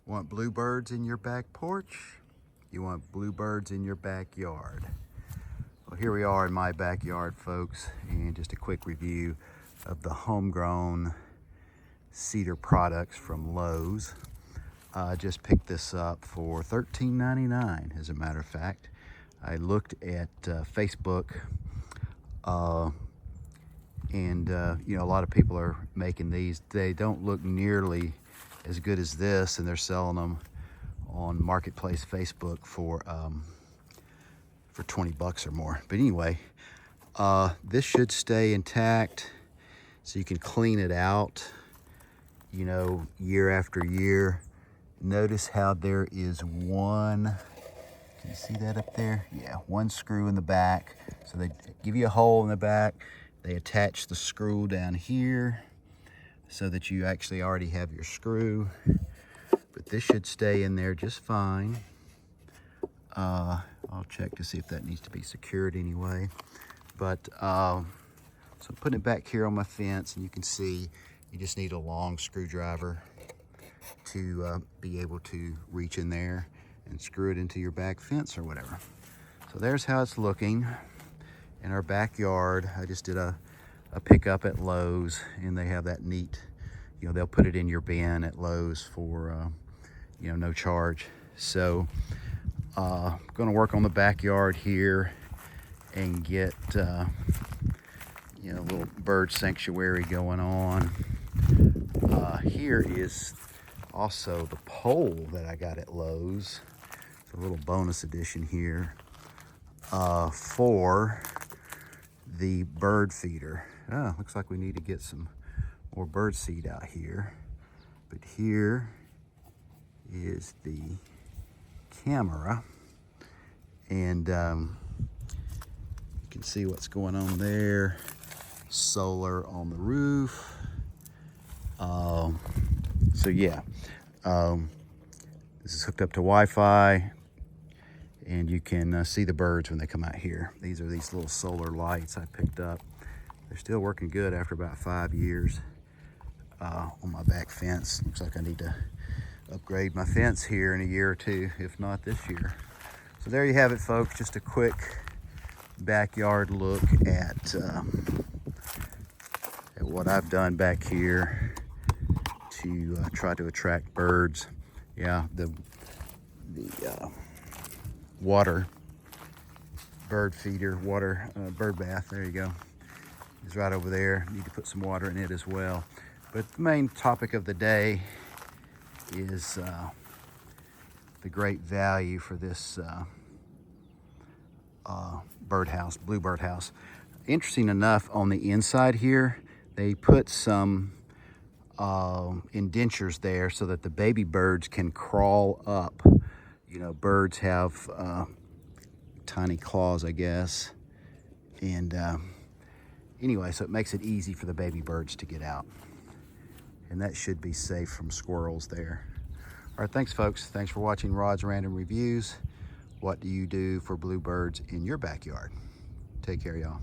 Want bluebirds in your back porch? You want bluebirds in your backyard? Well, here we are in my backyard, folks, and just a quick review of the homegrown cedar products from Lowe's. I just picked this up for $13.99, as a matter of fact. I looked at Facebook, and you know, a lot of people are making these. They don't look nearly as good as this, and they're selling them on Marketplace Facebook for 20 bucks or more. But anyway, this should stay intact, so you can clean it out, you know, year after year. Notice how there is one, can you see that up there? Yeah, one screw in the back. So they give you a hole in the back. They attach the screw down here so that you actually already have your screw. But this should stay in there just fine. I'll check to see if that needs to be secured anyway. But so I'm putting it back here on my fence, and you can see you just need a long screwdriver to be able to reach in there and screw it into your back fence or whatever. So there's how it's looking in our backyard. I just did a pickup at Lowe's, and they have that neat, you know, they'll put it in your bin at Lowe's for you know, no charge. So I'm gonna work on the backyard here and get you know, a little bird sanctuary going on. Here is also the pole that I got at Lowe's. It's a little bonus edition here for the bird feeder. Looks like we need to get some more bird seed out here. But here is the camera, and you can see what's going on there. Solar on the roof. So yeah, this is hooked up to Wi-Fi, and you can see the birds when they come out here. These are these little solar lights I picked up. They're still working good after about 5 years on my back fence. Looks like I need to upgrade my fence here in a year or two, if not this year. So there you have it, folks. Just a quick backyard look at what I've done back here to try to attract birds. Yeah, the water bird feeder, water bird bath, there you go, is right over there. Need to put some water in it as well. But the main topic of the day is the great value for this birdhouse, Bluebird house. Interesting enough, on the inside here, they put some indentures there so that the baby birds can crawl up. You know, birds have tiny claws, I guess. And anyway, so it makes it easy for the baby birds to get out. And that should be safe from squirrels there. All right, thanks, folks. Thanks for watching Rod's Random Reviews. What do you do for bluebirds in your backyard? Take care, y'all.